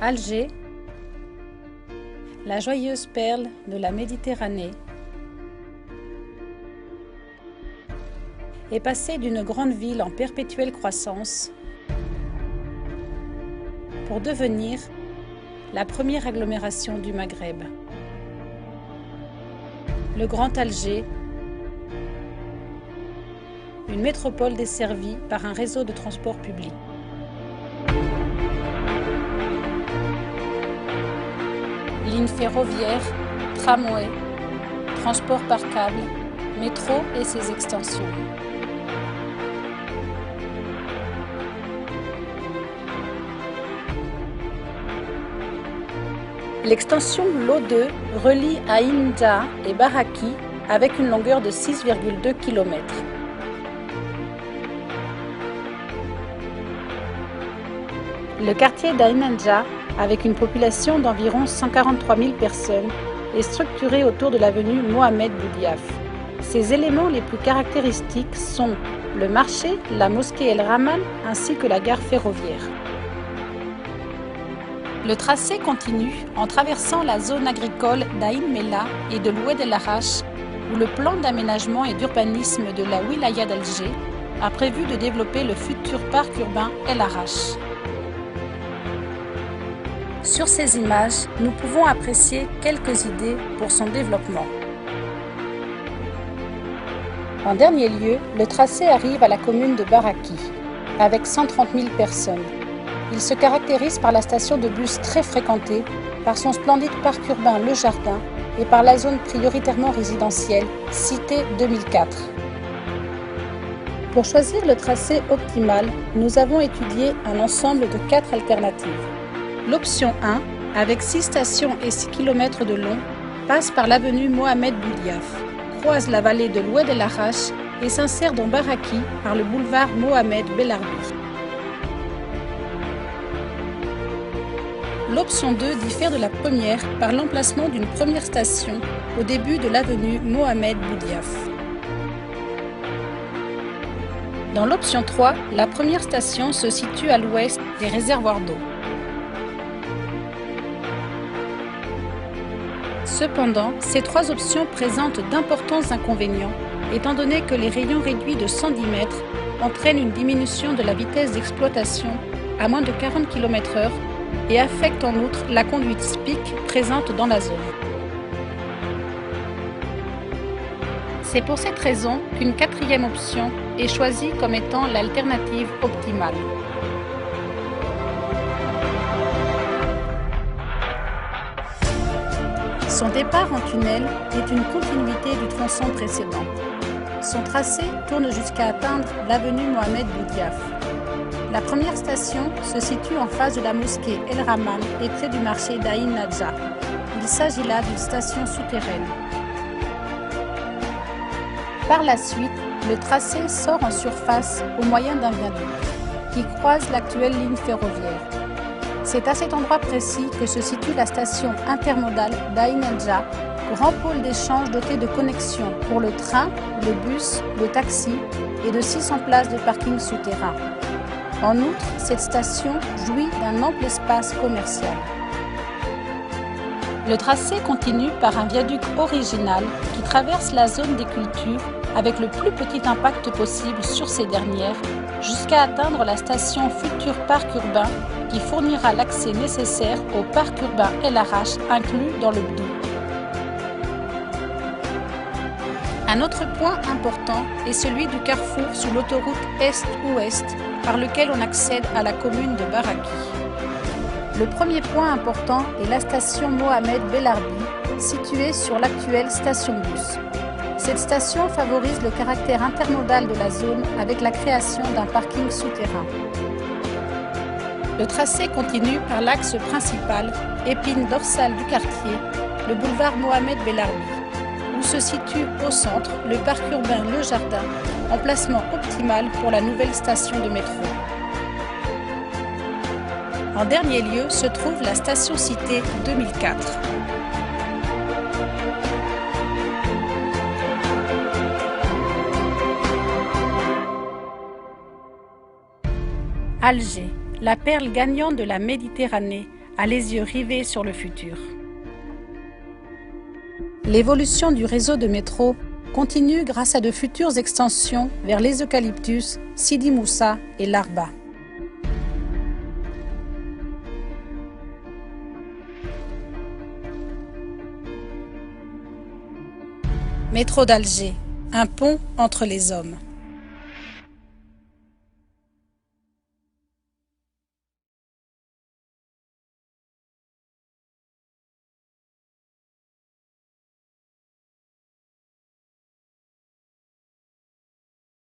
Alger, la joyeuse perle de la Méditerranée, est passée d'une grande ville en perpétuelle croissance pour devenir la première agglomération du Maghreb. Le Grand Alger, une métropole desservie par un réseau de transport public. Lignes ferroviaires, tramways, transport par câble, métro et ses extensions. L'extension l'O2 relie Aïn N'Dja et Baraki avec une longueur de 6,2 km. Le quartier d'Aïn N'Dja, avec une population d'environ 143 000 personnes, est structuré autour de l'avenue Mohamed Boudiaf. Ses éléments les plus caractéristiques sont le marché, la mosquée El Rahman ainsi que la gare ferroviaire. Le tracé continue en traversant la zone agricole d'Aïn Mella et de l'Oued El Arache, où le plan d'aménagement et d'urbanisme de la wilaya d'Alger a prévu de développer le futur parc urbain El Arache. Sur ces images, nous pouvons apprécier quelques idées pour son développement. En dernier lieu, le tracé arrive à la commune de Baraki, avec 130 000 personnes. Il se caractérise par la station de bus très fréquentée, par son splendide parc urbain Le Jardin et par la zone prioritairement résidentielle Cité 2004. Pour choisir le tracé optimal, nous avons étudié un ensemble de 4 alternatives. L'option 1, avec 6 stations et 6 km de long, passe par l'avenue Mohamed Boudiaf, croise la vallée de l'Oued El Arache et s'insère dans Baraki par le boulevard Mohamed Bellarbi. L'option 2 diffère de la première par l'emplacement d'une première station au début de l'avenue Mohamed Boudiaf. Dans l'option 3, la première station se situe à l'ouest des réservoirs d'eau. Cependant, ces 3 options présentent d'importants inconvénients, étant donné que les rayons réduits de 110 mètres entraînent une diminution de la vitesse d'exploitation à moins de 40 km/h et affectent en outre la conduite SPIC présente dans la zone. C'est pour cette raison qu'une 4e option est choisie comme étant l'alternative optimale. Son départ en tunnel est une continuité du tronçon précédent. Son tracé tourne jusqu'à atteindre l'avenue Mohamed Boudiaf. La première station se situe en face de la mosquée El Rahman et près du marché d'Aïn N'Dja. Il s'agit là d'une station souterraine. Par la suite, le tracé sort en surface au moyen d'un viaduc qui croise l'actuelle ligne ferroviaire. C'est à cet endroit précis que se situe la station intermodale d'Aïn N'Dja, grand pôle d'échange doté de connexions pour le train, le bus, le taxi et de 600 places de parking souterrain. En outre, cette station jouit d'un ample espace commercial. Le tracé continue par un viaduc original qui traverse la zone des cultures avec le plus petit impact possible sur ces dernières, jusqu'à atteindre la station Futur Parc Urbain qui fournira l'accès nécessaire au parc urbain El Arache inclus dans le BDOU. Un autre point important est celui du carrefour sur l'autoroute Est-Ouest par lequel on accède à la commune de Baraki. Le premier point important est la station Mohamed Bellarbi, située sur l'actuelle station bus. Cette station favorise le caractère intermodal de la zone avec la création d'un parking souterrain. Le tracé continue par l'axe principal, épine dorsale du quartier, le boulevard Mohamed Bellarbi, où se situe au centre le parc urbain Le Jardin, emplacement optimal pour la nouvelle station de métro. En dernier lieu se trouve la station Cité 2004. Alger, la perle gagnante de la Méditerranée, a les yeux rivés sur le futur. L'évolution du réseau de métro continue grâce à de futures extensions vers les eucalyptus, Sidi Moussa et Larba. Métro d'Alger, un pont entre les hommes.